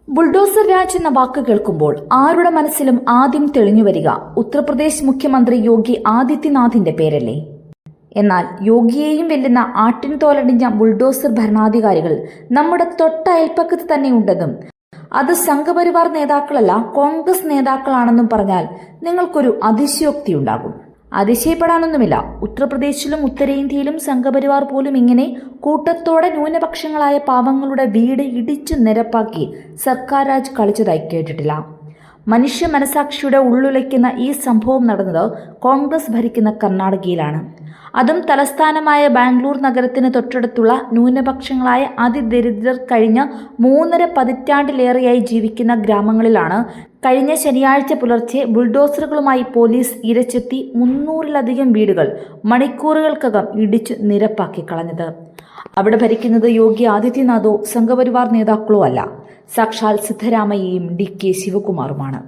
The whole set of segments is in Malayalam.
ബുൾഡോസർ രാജ് എന്ന വാക്ക് കേൾക്കുമ്പോൾ ആരുടെ മനസ്സിലും ആദ്യം തെളിഞ്ഞുവരിക ഉത്തർപ്രദേശ് മുഖ്യമന്ത്രി യോഗി ആദിത്യനാഥിന്റെ പേരല്ലേ? എന്നാൽ യോഗിയെയും വെല്ലുന്ന ആട്ടിൻ തോലടിഞ്ഞ ബുൾഡോസർ ഭരണാധികാരികൾ നമ്മുടെ തൊട്ടയൽപ്പക്കത്ത് തന്നെയുണ്ടെന്നും അത് സംഘപരിവാർ നേതാക്കളല്ല കോൺഗ്രസ് നേതാക്കളാണെന്നും പറഞ്ഞാൽ നിങ്ങൾക്കൊരു അതിശയോക്തിയുണ്ടാകും. അതിശയപ്പെടാനൊന്നുമില്ല. ഉത്തർപ്രദേശിലും ഉത്തരേന്ത്യയിലും സംഘപരിവാർ പോലും ഇങ്ങനെ കൂട്ടത്തോടെ ന്യൂനപക്ഷങ്ങളായ പാവങ്ങളുടെ വീട് ഇടിച്ചു നിരപ്പാക്കി സർക്കാർ രാജ് കളിച്ചതായി കേട്ടിട്ടില്ല. മനുഷ്യ മനസാക്ഷിയുടെ ഉള്ളുലയ്ക്കുന്ന ഈ സംഭവം നടന്നത് കോൺഗ്രസ് ഭരിക്കുന്ന കർണാടകയിലാണ്. അതും തലസ്ഥാനമായ ബാംഗ്ലൂർ നഗരത്തിന് തൊട്ടടുത്തുള്ള ന്യൂനപക്ഷങ്ങളായ അതിദരിദ്രർ കഴിഞ്ഞ 3.5 പതിറ്റാണ്ടിലേറെയായി ജീവിക്കുന്ന ഗ്രാമങ്ങളിലാണ് കഴിഞ്ഞ ശനിയാഴ്ച പുലർച്ചെ ബുൾഡോസറുകളുമായി പോലീസ് ഇരച്ചെത്തി 300-ലധികം വീടുകൾ മണിക്കൂറുകൾക്കകം ഇടിച്ചു നിരപ്പാക്കി കളഞ്ഞത്. അവിടെ ഭരിക്കുന്നത് യോഗി ആദിത്യനാഥോ സംഘപരിവാർ നേതാക്കളോ അല്ല, സാക്ഷാൽ സിദ്ധരാമയ്യയും DK ശിവകുമാറുമാണ്.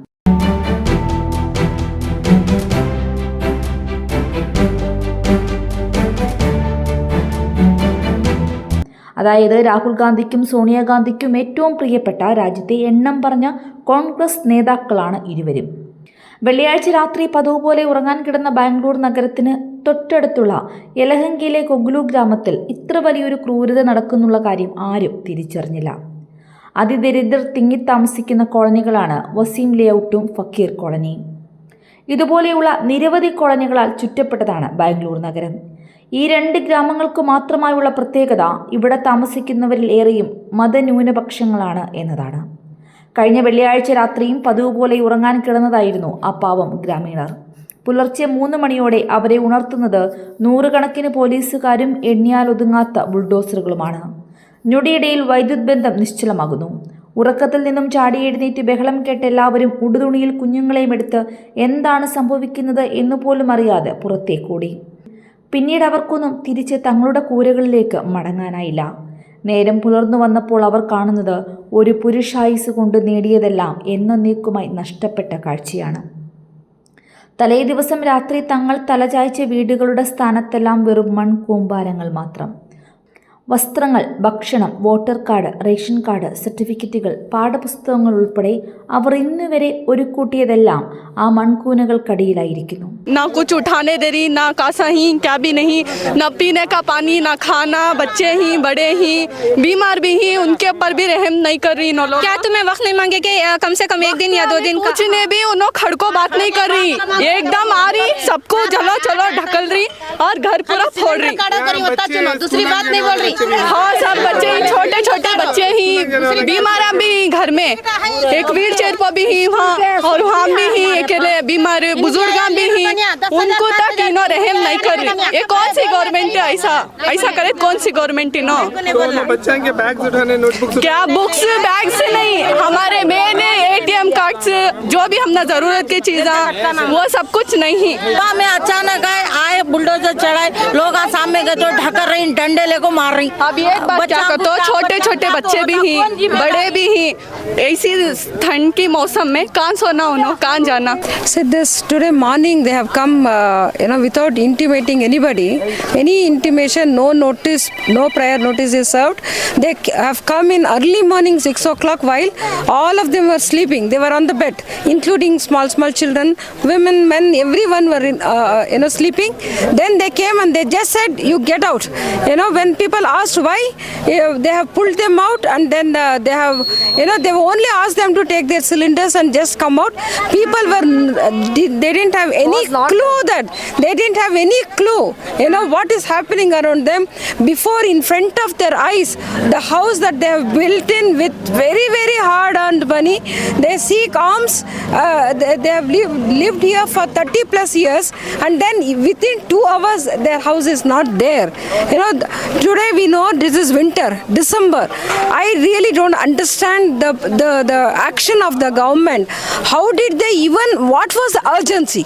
അതായത് രാഹുൽ ഗാന്ധിക്കും സോണിയാഗാന്ധിക്കും ഏറ്റവും പ്രിയപ്പെട്ട രാജ്യത്തെ എണ്ണം പറഞ്ഞ കോൺഗ്രസ് നേതാക്കളാണ് ഇരുവരും. വെള്ളിയാഴ്ച രാത്രി പതിവ് പോലെ ഉറങ്ങാൻ കിടന്ന ബാംഗ്ലൂർ നഗരത്തിന് തൊട്ടടുത്തുള്ള യലഹങ്കയിലെ കൊഗ്ലു ഗ്രാമത്തിൽ ഇത്ര വലിയൊരു ക്രൂരത നടക്കുന്നുള്ള കാര്യം ആരും തിരിച്ചറിഞ്ഞില്ല. അതിദരിദ്രർ തിങ്ങിത്താമസിക്കുന്ന കോളനികളാണ് വസീം ലേഔട്ടും ഫക്കീർ കോളനിയും. ഇതുപോലെയുള്ള നിരവധി കോളനികളാൽ ചുറ്റപ്പെട്ടതാണ് ബാംഗ്ലൂർ നഗരം. ഈ 2 ഗ്രാമങ്ങൾക്ക് മാത്രമായുള്ള പ്രത്യേകത ഇവിടെ താമസിക്കുന്നവരിൽ ഏറെയും മതന്യൂനപക്ഷങ്ങളാണ് എന്നതാണ്. കഴിഞ്ഞ വെള്ളിയാഴ്ച രാത്രിയും പതിവ് പോലെ ഉറങ്ങാൻ കിടന്നതായിരുന്നു ആ പാവം ഗ്രാമീണർ. പുലർച്ചെ 3 മണിയോടെ അവരെ ഉണർത്തുന്നത് നൂറുകണക്കിന് പോലീസുകാരും എണ്ണിയാലൊതുങ്ങാത്ത ബുൾഡോസറുകളുമാണ്. ഞൊടിയിടയിൽ വൈദ്യുത് ബന്ധം നിശ്ചലമാകുന്നു. ഉറക്കത്തിൽ നിന്നും ചാടി എഴുന്നേറ്റ് ബഹളം കേട്ട് എല്ലാവരും ഉടുതുണിയിൽ കുഞ്ഞുങ്ങളെയും എടുത്ത് എന്താണ് സംഭവിക്കുന്നത് എന്നുപോലും അറിയാതെ പുറത്തേക്കൂടി. പിന്നീട് അവർക്കൊന്നും തിരിച്ച് തങ്ങളുടെ കൂരകളിലേക്ക് മടങ്ങാനായില്ല. നേരം പുലർന്നു വന്നപ്പോൾ അവർ കാണുന്നത് ഒരു പുരുഷായുസ് കൊണ്ട് നേടിയതെല്ലാം എന്നേക്കുമായി നഷ്ടപ്പെട്ട കാഴ്ചയാണ്. തലേ ദിവസം രാത്രി തങ്ങൾ തലചായ്ച്ച വീടുകളുടെ സ്ഥാനത്തെല്ലാം വെറും മൺകൂമ്പാരങ്ങൾ മാത്രം. വസ്ത്രങ്ങൾ, ഭക്ഷണം, വോട്ടർ കാർഡ്, റേഷൻ കാർഡ്, സർട്ടിഫിക്കറ്റുകൾ, പാഠപുസ്തകങ്ങൾ ഉൾപ്പെടെ അവർ ഇന്നുവരെ ഒരുക്കൂട്ടിയതെല്ലാം ആ മൺകൂനകൾക്കടിയിലായിരിക്കുന്നു. ना कुछ उठाने दे रही, ना कासा ही क्या भी नहीं, ना पीने का पानी, ना खाना, बच्चे ही बड़े ही बीमार भी ही, उनके ऊपर भी रहम नहीं कर रही। नो लोग क्या तुम्हें वक्त नहीं मांगे कि कम से कम 1 दिन या 2 दिन कुछ ने भी उन्होंने खड़को बात नहीं कर रही, एकदम आ रही, सबको चलो चलो ढकल रही और घर पूरा फोड़ रही। दूसरी बात नहीं बोल रही। हाँ, सब बच्चे ही, छोटे छोटे बच्चे ही, बीमार भी घर में, एक व्हील चेयर पर भी ही वहाँ, और वहाँ भी ही अकेले बीमार बुजुर्ग भी ही, उनको तक इनो रहम नहीं कर रही। ये कौन सी गवर्नमेंट है? ऐसा करे कौन सी गवर्नमेंट इनो? बच्चे के बैग्स उठाने, नोटबुक्स, क्या बुक्स बैग्स नहीं, हमारे मेन ATM कार्ड्स, जो भी हमने जरूरत की चीज़ वो सब कुछ नहीं। में अचानक आए बुलडोजर चढ़ाए, लोग आसाम में गए तो ढकर रही, डंडे लेको मार रही। अब एक बच्चा को तो छोटे छोटे बच्चे भी ही, बड़े भी ही, ऐसी ठंड की मौसम में कहाँ सोना उन्होंने, कहाँ जाना। So this today morning they have come without intimating anybody, any intimation, no notice, no prior notice is served. They have come in early morning 6 o'clock while all of them were sleeping. They were on the bed, including small children, women, men, everyone were sleeping. Then they came and they just said, you get out. When people asked why, they have pulled them out, and then they have only asked them to take their cylinders and just come out. People were, they didn't have any clue that, they didn't have any clue, what is happening around them. Before, in front of their eyes, the house that they have built in with very, very hard earned money, they seek arms, they have lived here for 30 plus years, and then within 2 hours, their house is not there. Today we know this is winter, December. I really don't understand the action of the government. How did they even, what was the urgency?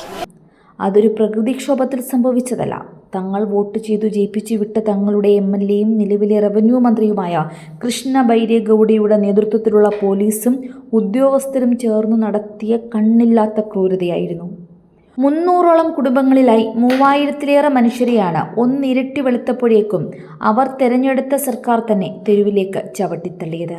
അതൊരു പ്രകൃതിക്ഷോഭത്തിൽ സംഭവിച്ചതല്ല. തങ്ങൾ വോട്ട് ചെയ്തു ജയിപ്പിച്ചു വിട്ട തങ്ങളുടെ MLAയും നിലവിലെ റവന്യൂ മന്ത്രിയുമായ കൃഷ്ണ ബൈരേഗൌഡയുടെ നേതൃത്വത്തിലുള്ള പോലീസും ഉദ്യോഗസ്ഥരും ചേർന്ന് നടത്തിയ കണ്ണില്ലാത്ത ക്രൂരതയായിരുന്നു. 300ഓളം കുടുംബങ്ങളിലായി 3000-ലേറെ മനുഷ്യരെയാണ് ഒന്നിരട്ടി വെളുത്തപ്പോഴേക്കും അവർ തെരഞ്ഞെടുത്ത സർക്കാർ തന്നെ തെരുവിലേക്ക് ചവിട്ടിത്തള്ളിയത്.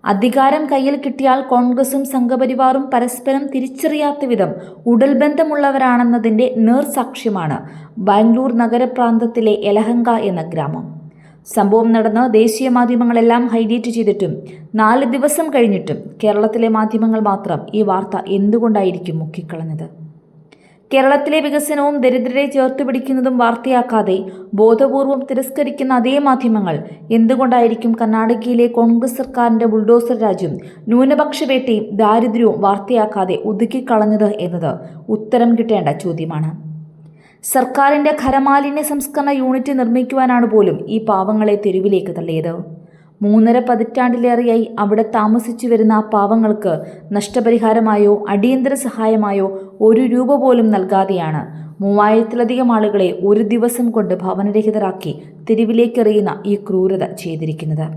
അധികാരം കയ്യിൽ കിട്ടിയാൽ കോൺഗ്രസും സംഘപരിവാറും പരസ്പരം തിരിച്ചറിയാത്ത വിധം ഉടൽബന്ധമുള്ളവരാണെന്നതിൻ്റെ നേർസാക്ഷ്യമാണ് ബാംഗ്ലൂർ നഗരപ്രാന്തത്തിലെ യലഹങ്ക എന്ന ഗ്രാമം. സംഭവം നടന്ന് ദേശീയ മാധ്യമങ്ങളെല്ലാം ഹൈലൈറ്റ് ചെയ്തിട്ടും 4 ദിവസം കഴിഞ്ഞിട്ടും കേരളത്തിലെ മാധ്യമങ്ങൾ മാത്രം ഈ വാർത്ത എന്തുകൊണ്ടായിരിക്കും മുക്കിക്കളഞ്ഞത്? കേരളത്തിലെ വികസനവും ദരിദ്രരെ ചേർത്തുപിടിക്കുന്നതും വാർത്തയാക്കാതെ ബോധപൂർവം തിരസ്കരിക്കുന്ന അതേ മാധ്യമങ്ങൾ എന്തുകൊണ്ടായിരിക്കും കർണാടകയിലെ കോൺഗ്രസ് സർക്കാരിൻ്റെ ബുൾഡോസർ രാജ്യം, ന്യൂനപക്ഷ വേട്ടയും ദാരിദ്ര്യവും വാർത്തയാക്കാതെ ഒതുക്കിക്കളഞ്ഞത് എന്നത് ഉത്തരം കിട്ടേണ്ട ചോദ്യമാണ്. സർക്കാരിൻ്റെ ഖരമാലിന്യ സംസ്കരണ യൂണിറ്റ് നിർമ്മിക്കുവാനാണ് പോലും ഈ പാവങ്ങളെ തെരുവിലേക്ക് തള്ളിയത്. 3.5 പതിറ്റാണ്ടിലേറെയായി അവിടെ താമസിച്ചു വരുന്ന ആ പാവങ്ങൾക്ക് നഷ്ടപരിഹാരമായോ അടിയന്തര സഹായമായോ 1 രൂപ പോലും നൽകാതെയാണ് 3000-ലധികം ആളുകളെ ഒരു ദിവസം കൊണ്ട് ഭവനരഹിതരാക്കി തെരുവിലേക്കെറിയുന്ന ഈ ക്രൂരത ചെയ്തിരിക്കുന്നത്.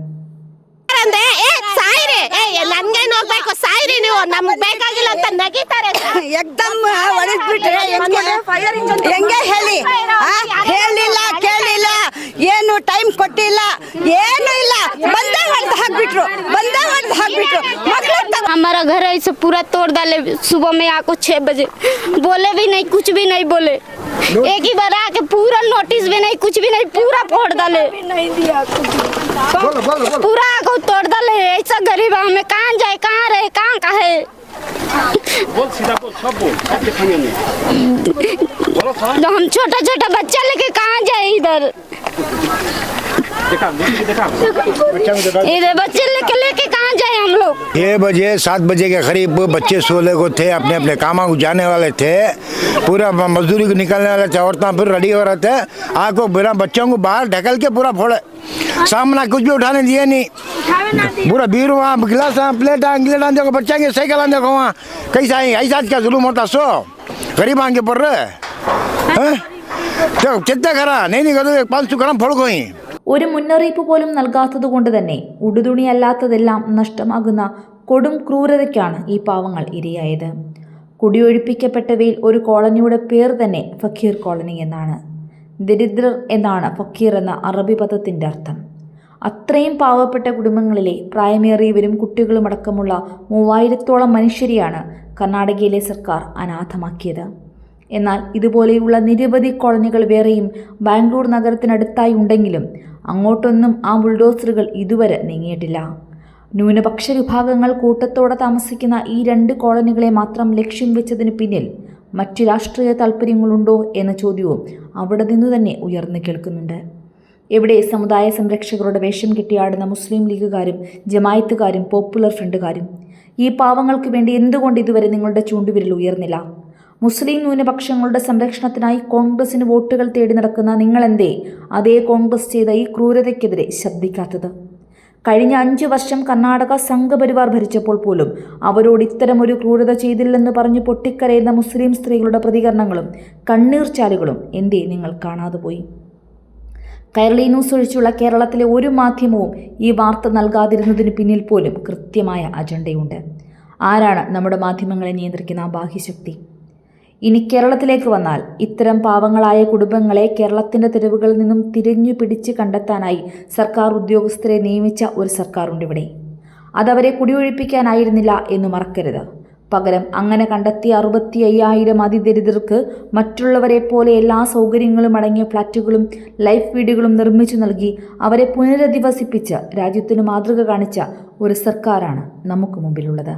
ಏನು ಟೈಮ್ ಕೊಟ್ಟಿಲ್ಲ, ಏನು ಇಲ್ಲ, ಬಂದೇ ಹೊಡೆದು ಹಾಕ್ಬಿಟ್ರು. हमारा घर ऐसे पूरा तोड़ डाले. सुबह में आको 6 बजे बोले भी नहीं, कुछ भी नहीं बोले. एक ही बार आके पूरा नोटिस भी नहीं, कुछ भी नहीं, पूरा फोड़ डाले, पूरा आको तोड़ डाले. ऐसा गरीब हमें कहाँ जाए, कहाँ रहे, कहाँ का है? तो हम छोटा छोटा बच्चा लेके कहाँ जाए? इधर बच्चे लेके कहाँ जाए हम लोग? 6 बजे 7 बजे के करीब बच्चे सोले को थे, अपने अपने कामा को जाने वाले थे, पूरा मजदूरी को निकलने वाले थे. औरतें फिर रेडी हो रहे थे. आको बिना बच्चों को बाहर ढकल के पूरा फोड़े. सामना कुछ भी उठाने दिए नहीं. पूरा बीर वहाँ गिलास प्लेट देखो, बच्चा के साइकिल देखो वहाँ कैसा है. ऐसा क्या जुलूम होता सो गरीब आगे पड़ रहे चित्ता करा नहीं कर 500 ग्राम फोड़ को ही. ഒരു മുന്നറിയിപ്പ് പോലും നൽകാത്തതുകൊണ്ട് തന്നെ ഉടുതുണിയല്ലാത്തതെല്ലാം നഷ്ടമാകുന്ന കൊടും ക്രൂരതയ്ക്കാണ് ഈ പാവങ്ങൾ ഇരയായത്. കുടിയൊഴിപ്പിക്കപ്പെട്ടവയിൽ ഒരു കോളനിയുടെ പേർ തന്നെ ഫക്കീർ കോളനി എന്നാണ്. ദരിദ്രർ എന്നാണ് ഫക്കീർ എന്ന അറബി പദത്തിൻ്റെ അർത്ഥം. അത്രയും പാവപ്പെട്ട കുടുംബങ്ങളിലെ പ്രായമേറിയവരും കുട്ടികളുമടക്കമുള്ള 3000-ഓളം മനുഷ്യരെയാണ് കർണാടകയിലെ സർക്കാർ അനാഥമാക്കിയത്. എന്നാൽ ഇതുപോലെയുള്ള നിരവധി കോളനികൾ വേറെയും ബാംഗ്ലൂർ നഗരത്തിനടുത്തായി ഉണ്ടെങ്കിലും അങ്ങോട്ടൊന്നും ആ ബുൾഡോസറുകൾ ഇതുവരെ നീങ്ങിയിട്ടില്ല. ന്യൂനപക്ഷ വിഭാഗങ്ങൾ കൂട്ടത്തോടെ താമസിക്കുന്ന ഈ 2 കോളനികളെ മാത്രം ലക്ഷ്യം വെച്ചതിന് പിന്നിൽ മറ്റു രാഷ്ട്രീയ താല്പര്യങ്ങളുണ്ടോ എന്ന ചോദ്യവും അവിടെ നിന്നു തന്നെ ഉയർന്നു കേൾക്കുന്നുണ്ട്. എവിടെ സമുദായ സംരക്ഷകരുടെ വേഷം കെട്ടിയാടുന്ന മുസ്ലിം ലീഗുകാരും ജമായത്തുകാരും പോപ്പുലർ ഫ്രണ്ടുകാരും? ഈ പാവങ്ങൾക്ക് വേണ്ടി എന്തുകൊണ്ട് ഇതുവരെ നിങ്ങളുടെ ചൂണ്ടുവിരൽ ഉയർന്നില്ല? മുസ്ലിം ന്യൂനപക്ഷങ്ങളുടെ സംരക്ഷണത്തിനായി കോൺഗ്രസിന് വോട്ടുകൾ തേടി നടക്കുന്ന നിങ്ങളെന്തേ അതേ കോൺഗ്രസ് ചെയ്ത ഈ ക്രൂരതയ്ക്കെതിരെ ശബ്ദിക്കാത്തത്? കഴിഞ്ഞ 5 വർഷം കർണാടക സംഘപരിവാർ ഭരിച്ചപ്പോൾ പോലും അവരോട് ഇത്തരമൊരു ക്രൂരത ചെയ്തില്ലെന്ന് പറഞ്ഞ് പൊട്ടിക്കരയുന്ന മുസ്ലിം സ്ത്രീകളുടെ പ്രതികരണങ്ങളും കണ്ണീർച്ചാലുകളും എന്തേ നിങ്ങൾ കാണാതെ പോയി? കൈരളി ന്യൂസ് ഒഴിച്ചുള്ള കേരളത്തിലെ ഒരു മാധ്യമവും ഈ വാർത്ത നൽകാതിരുന്നതിന് പിന്നിൽ പോലും കൃത്യമായ അജണ്ടയുണ്ട്. ആരാണ് നമ്മുടെ മാധ്യമങ്ങളെ നിയന്ത്രിക്കുന്ന ബാഹ്യശക്തി? ഇനി കേരളത്തിലേക്ക് വന്നാൽ ഇത്തരം പാവങ്ങളായ കുടുംബങ്ങളെ കേരളത്തിൻ്റെ തെരുവുകളിൽ നിന്നും തിരഞ്ഞു പിടിച്ച് കണ്ടെത്താനായി സർക്കാർ ഉദ്യോഗസ്ഥരെ നിയമിച്ച ഒരു സർക്കാരുണ്ട് ഇവിടെ. അതവരെ കുടിയൊഴിപ്പിക്കാനായിരുന്നില്ല എന്ന് മറക്കരുത്. പകരം അങ്ങനെ കണ്ടെത്തിയ 65,000 അതിദരിദ്രർക്ക് മറ്റുള്ളവരെ പോലെ എല്ലാ സൗകര്യങ്ങളും അടങ്ങിയ ഫ്ലാറ്റുകളും ലൈഫ് വീടുകളും നിർമ്മിച്ചു നൽകി അവരെ പുനരധിവസിപ്പിച്ച് രാജ്യത്തിന് മാതൃക കാണിച്ച ഒരു സർക്കാരാണ് നമുക്ക് മുമ്പിലുള്ളത്.